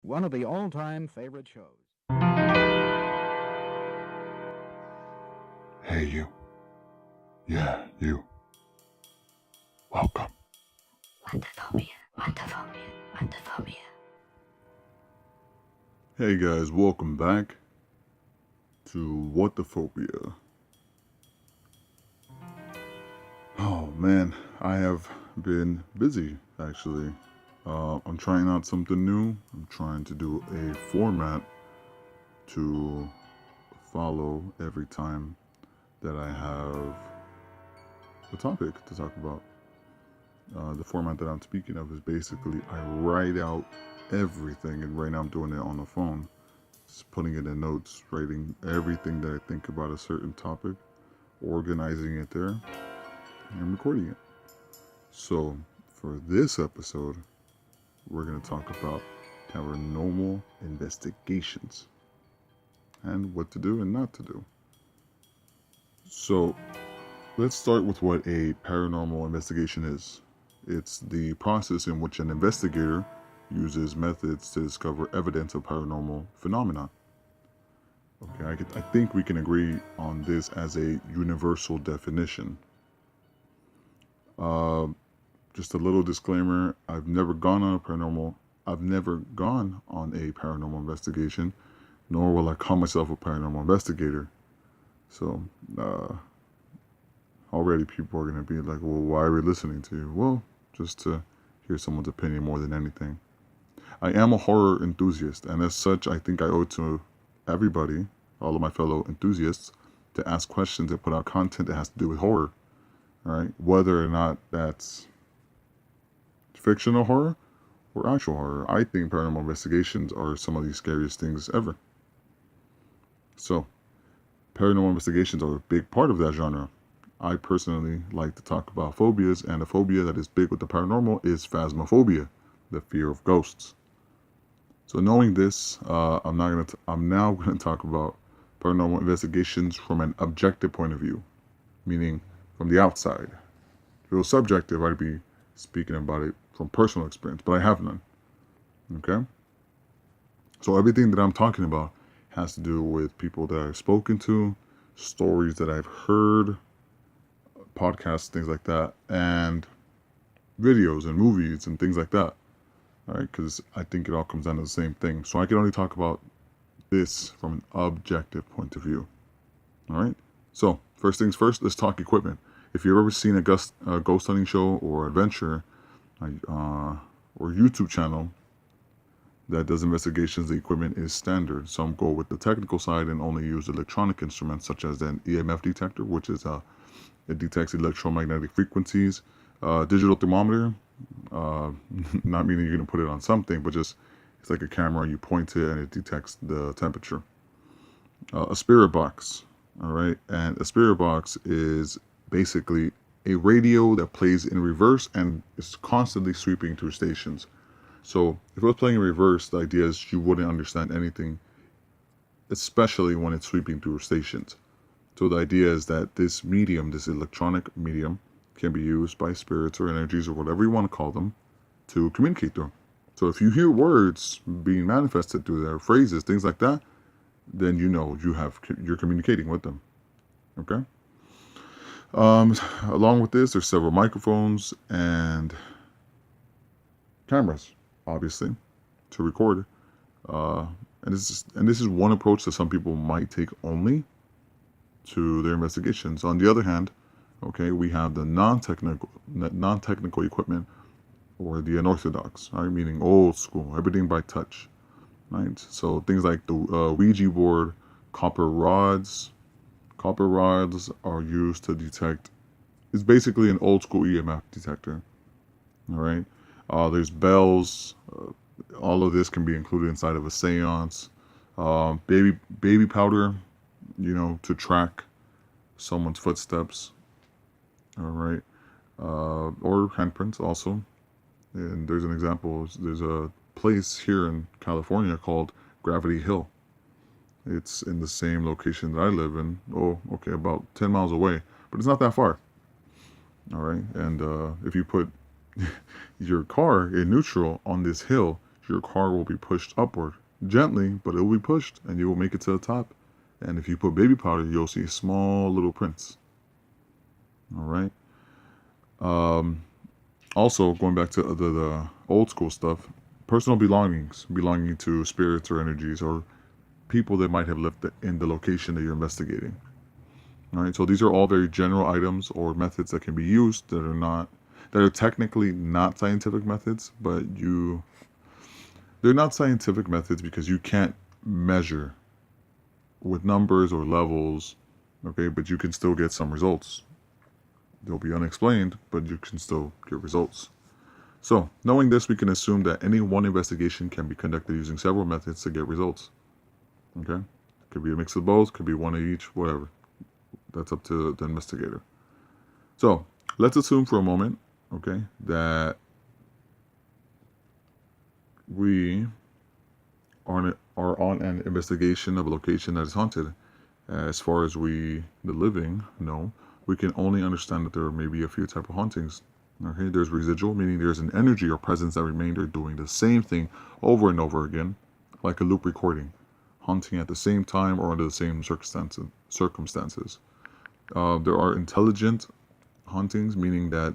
One of the all-time favorite shows. Hey, you. Yeah, you. Welcome. Wonderphobia. Hey, guys, welcome back to What the Phobia. Oh, man, I have been busy, actually. I'm trying out something new. I'm trying to do a format to follow every time that I have a topic to talk about. The format that I'm speaking of is basically I write out everything, and right now I'm doing it on the phone. Just putting it in notes, writing everything that I think about a certain topic, organizing it there, and recording it. So, for this episode, we're going to talk about paranormal investigations and what to do and not to do. So, let's start with what a paranormal investigation is. It's the process in which an investigator uses methods to discover evidence of paranormal phenomena. Okay, I think we can agree on this as a universal definition. Uh, just a little disclaimer: I've never gone on a paranormal investigation, nor will I call myself a paranormal investigator. So uh, already people are going to be like, "Well, why are we listening to you?" Well, just to hear someone's opinion more than anything. I am a horror enthusiast, and as such, I think I owe it to everybody, all of my fellow enthusiasts, to ask questions and put out content that has to do with horror. All right, whether or not that's fictional horror or actual horror, I think paranormal investigations are some of the scariest things ever. So, paranormal investigations are a big part of that genre. I personally like to talk about phobias, and a phobia that is big with the paranormal is phasmophobia, the fear of ghosts. So knowing this, I'm now gonna talk about paranormal investigations from an objective point of view, meaning from the outside. If it was subjective, I'd be speaking about it from personal experience, but I have none. Okay? So everything that I'm talking about has to do with people that I've spoken to, stories that I've heard, podcasts, things like that, and videos and movies and things like that. All right, because I think it all comes down to the same thing. So I can only talk about this from an objective point of view. All right. So first things first, let's talk equipment. If you've ever seen a ghost hunting show or adventure, or YouTube channel that does investigations, the equipment is standard. Some go with the technical side and only use electronic instruments such as an EMF detector, which is it detects electromagnetic frequencies. Digital thermometer, uh, not meaning you're gonna put it on something, but just it's like a camera. You point it and it detects the temperature. A spirit box, all right, and a spirit box is basically a radio that plays in reverse and is constantly sweeping through stations. So if it was playing in reverse, the idea is you wouldn't understand anything, especially when it's sweeping through stations. So the idea is that this medium, this electronic medium, can be used by spirits or energies or whatever you want to call them to communicate through. So if you hear words being manifested through their phrases, things like that, then you know you're communicating with them. Okay. Um, Along with this, there's several microphones and cameras, obviously, to record. Uh, and this is one approach that some people might take only to their investigations. On the other hand, okay, we have the non-technical equipment, or the unorthodox, right? Meaning old school, everything by touch, right? So things like the Ouija board, copper rods. Copper rods are used to detect. It's basically an old school EMF detector. All right. There's bells. All of this can be included inside of a séance. Baby powder, to track someone's footsteps. All right. Or handprints also. And there's an example. There's a place here in California called Gravity Hill. It's in the same location that I live in. Oh, okay, about 10 miles away, but it's not that far. All right. And if you put your car in neutral on this hill, your car will be pushed upward gently, but it will be pushed, and you will make it to the top. And if you put baby powder, you'll see small little prints. All right. Also, going back to the old school stuff, personal belongings, belonging to spirits or energies or people that might have lived in the location that you're investigating. All right. So these are all very general items or methods that can be used that are technically not scientific methods, but they're not scientific methods because you can't measure with numbers or levels, okay, but you can still get some results. They'll be unexplained, but you can still get results. So, knowing this, we can assume that any one investigation can be conducted using several methods to get results. Okay? Could be a mix of both, could be one of each, whatever. That's up to the investigator. So, let's assume for a moment, okay, that we are on an investigation of a location that is haunted. As far as we, the living, know, we can only understand that there may be a few type of hauntings. Okay, there's residual, meaning there's an energy or presence that remained or doing the same thing over and over again, like a loop recording, haunting at the same time or under the same circumstances. There are intelligent hauntings, meaning that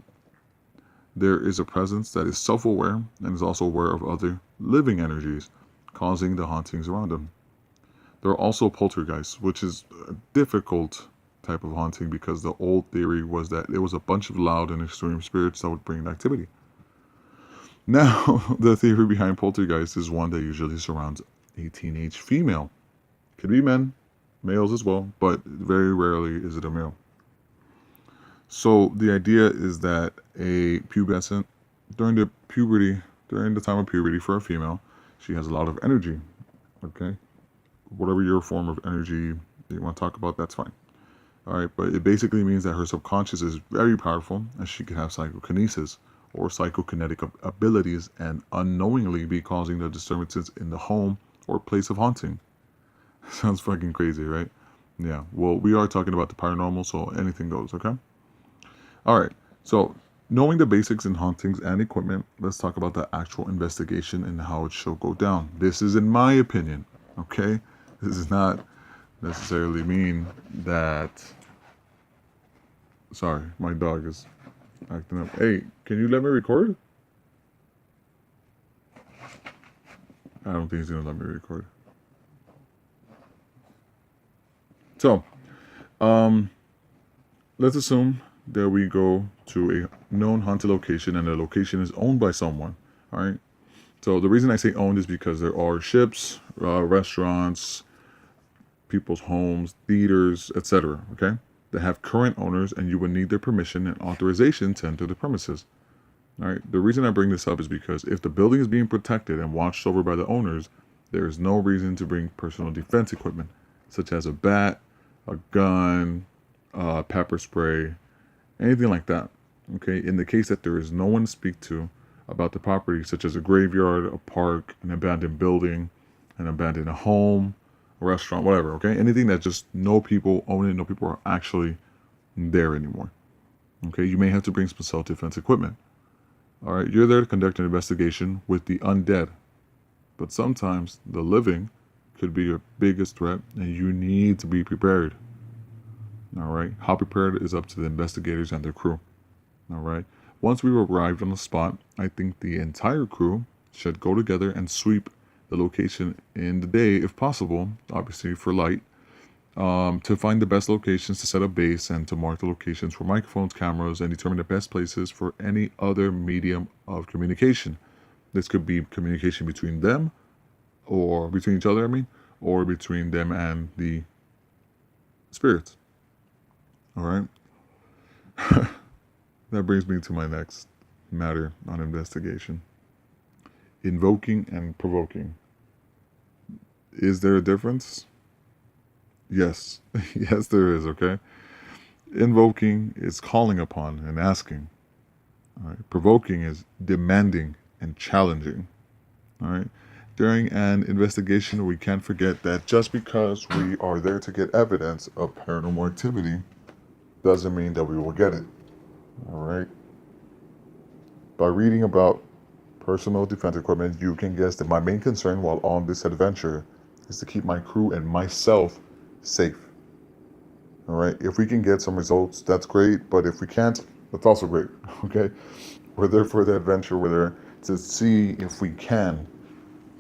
there is a presence that is self-aware and is also aware of other living energies, causing the hauntings around them. There are also poltergeists, which is a difficult type of haunting because the old theory was that it was a bunch of loud and extreme spirits that would bring activity. Now, the theory behind poltergeist is one that usually surrounds a teenage female. Could be men, males as well, but very rarely is it a male. So the idea is that a pubescent, during the time of puberty for a female, she has a lot of energy, okay? Whatever your form of energy that you want to talk about, that's fine. All right, but it basically means that her subconscious is very powerful and she can have psychokinesis or psychokinetic abilities and unknowingly be causing the disturbances in the home or place of haunting. Sounds fucking crazy, right? Yeah, well, we are talking about the paranormal, so anything goes, okay? All right, so knowing the basics in hauntings and equipment, let's talk about the actual investigation and how it should go down. This is in my opinion, okay? This does not necessarily mean that... Sorry, my dog is acting up. Hey, can you let me record? I don't think he's going to let me record. So, let's assume that we go to a known haunted location and the location is owned by someone, all right? So the reason I say owned is because there are ships, restaurants, people's homes, theaters, etc., okay, that have current owners, and you would need their permission and authorization to enter the premises. All right. The reason I bring this up is because if the building is being protected and watched over by the owners, there is no reason to bring personal defense equipment, such as a bat, a gun, pepper spray, anything like that. Okay. In the case that there is no one to speak to about the property, such as a graveyard, a park, an abandoned building, an abandoned home, a restaurant, whatever, okay? Anything that just no people own it, no people are actually there anymore. Okay, you may have to bring some self-defense equipment. All right, you're there to conduct an investigation with the undead. But sometimes the living could be your biggest threat and you need to be prepared. All right, how prepared is up to the investigators and their crew. All right, once we've arrived on the spot, I think the entire crew should go together and sweep the location in the day if possible, obviously for light, to find the best locations to set up base and to mark the locations for microphones, cameras, and determine the best places for any other medium of communication. This could be communication between them, or between each other, or between them and the spirits. All right? That brings me to my next matter on investigation. Invoking and provoking. Is there a difference? Yes. Yes, there is, okay? Invoking is calling upon and asking. All right? Provoking is demanding and challenging. All right? During an investigation, we can't forget that just because we are there to get evidence of paranormal activity doesn't mean that we will get it. All right? By reading about personal defense equipment, you can guess that my main concern while on this adventure is to keep my crew and myself safe. All right, if we can get some results, that's great, but if we can't, that's also great. Okay, we're there for the adventure, we're there to see if we can.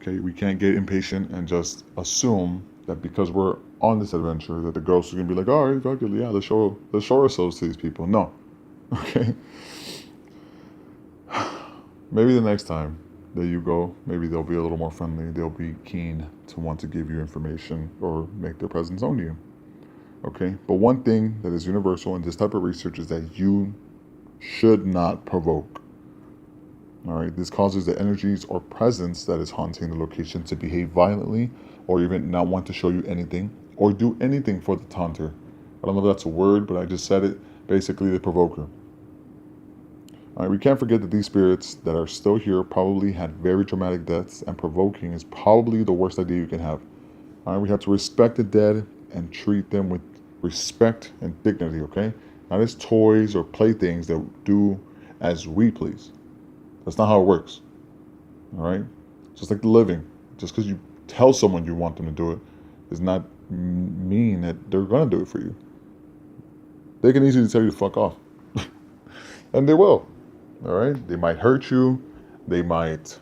Okay, we can't get impatient and just assume that because we're on this adventure that the ghosts are gonna be like, all right, fuck it, yeah, let's show ourselves to these people. No. Okay. Maybe the next time that you go, maybe they'll be a little more friendly. They'll be keen to want to give you information or make their presence known to you. Okay, but one thing that is universal in this type of research is that you should not provoke. All right, this causes the energies or presence that is haunting the location to behave violently or even not want to show you anything or do anything for the taunter. I don't know if that's a word, but I just said it. Basically, the provoker. All right, we can't forget that these spirits that are still here probably had very traumatic deaths, and provoking is probably the worst idea you can have. All right, we have to respect the dead and treat them with respect and dignity, okay? Not as toys or playthings that do as we please. That's not how it works. All right? Just like the living. Just because you tell someone you want them to do it does not mean that they're going to do it for you. They can easily tell you to fuck off. And they will. All right? They might hurt you. They might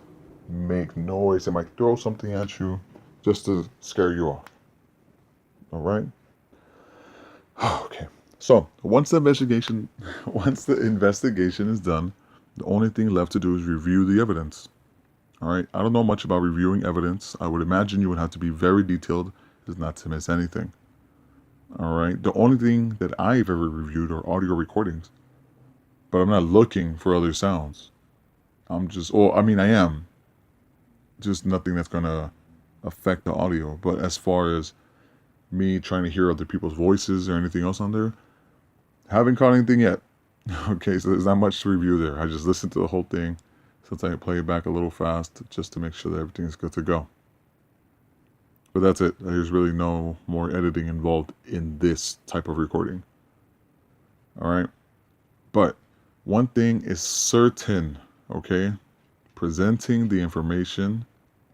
make noise. They might throw something at you just to scare you off. All right? Okay. So once the investigation is done, the only thing left to do is review the evidence. All right. I don't know much about reviewing evidence. I would imagine you would have to be very detailed as not to miss anything. All right. The only thing that I've ever reviewed are audio recordings, but I'm not looking for other sounds. I am. Just nothing that's going to affect the audio. But as far as me trying to hear other people's voices or anything else on there, haven't caught anything yet. Okay, so there's not much to review there. I just listened to the whole thing. Sometimes I play it back a little fast just to make sure that everything is good to go. But that's it. There's really no more editing involved in this type of recording. All right. But one thing is certain, okay? Presenting the information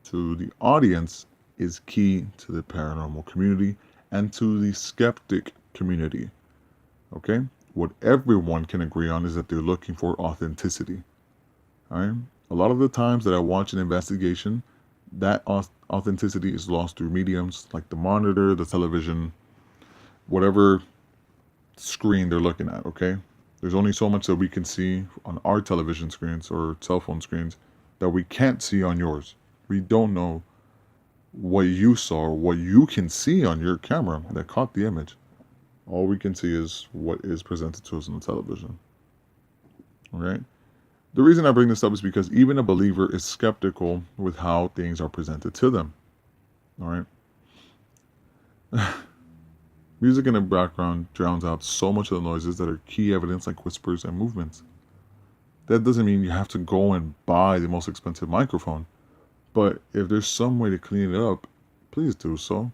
to the audience is key to the paranormal community and to the skeptic community. Okay? What everyone can agree on is that they're looking for authenticity. All right? A lot of the times that I watch an investigation, that authenticity is lost through mediums like the monitor, the television, whatever screen they're looking at, okay? There's only so much that we can see on our television screens or cell phone screens that we can't see on yours. We don't know what you saw or what you can see on your camera that caught the image. All we can see is what is presented to us on the television. All right? The reason I bring this up is because even a believer is skeptical with how things are presented to them. All right? Music in the background drowns out so much of the noises that are key evidence like whispers and movements. That doesn't mean you have to go and buy the most expensive microphone. But if there's some way to clean it up, please do so.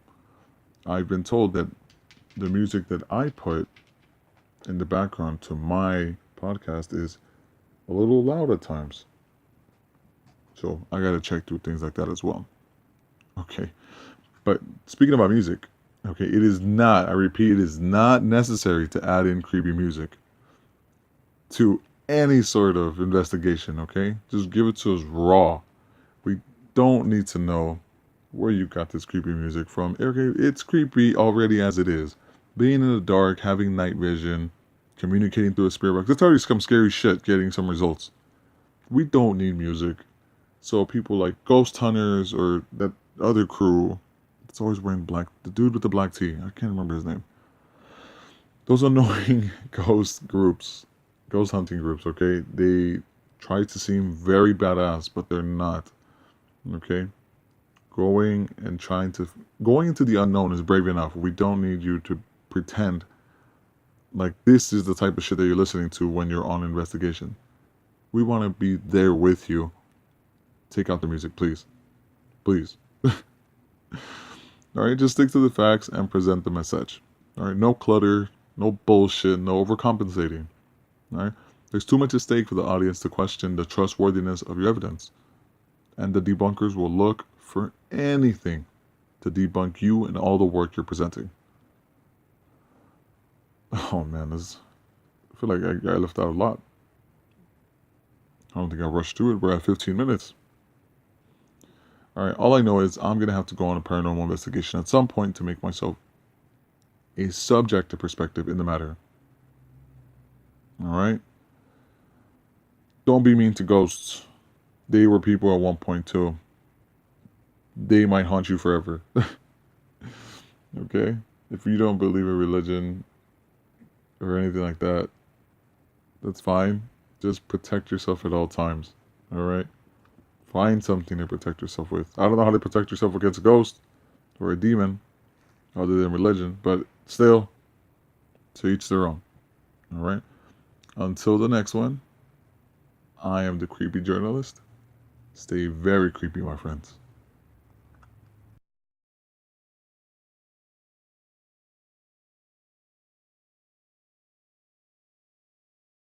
I've been told that the music that I put in the background to my podcast is a little loud at times. So I got to check through things like that as well. Okay. But speaking about music, okay, it is not, I repeat, it is not necessary to add in creepy music to any sort of investigation, okay? Just give it to us raw. We don't need to know where you got this creepy music from. Okay, it's creepy already as it is. Being in the dark, having night vision, communicating through a spirit box, that's already some scary shit getting some results. We don't need music. So people like Ghost Hunters or that other crew, it's always wearing black, the dude with the black tee, I can't remember his name. Those annoying ghost hunting groups, okay? They try to seem very badass, but they're not, okay? Going into the unknown is brave enough. We don't need you to pretend like this is the type of shit that you're listening to when you're on investigation. We want to be there with you. Take out the music, please. Please. All right, just stick to the facts and present them as such. All right, no clutter, no bullshit, no overcompensating. All right, there's too much at stake for the audience to question the trustworthiness of your evidence. And the debunkers will look for anything to debunk you and all the work you're presenting. Oh man, I feel like I left out a lot. I don't think I rushed through it. We're at 15 minutes. Alright, all I know is I'm going to have to go on a paranormal investigation at some point to make myself a subjective perspective in the matter. Alright? Don't be mean to ghosts. They were people at one point too. They might haunt you forever. Okay? If you don't believe in religion or anything like that, that's fine. Just protect yourself at all times. Alright? Find something to protect yourself with. I don't know how to protect yourself against a ghost or a demon other than religion, but still, to each their own. Alright? Until the next one, I am the creepy journalist. Stay very creepy, my friends.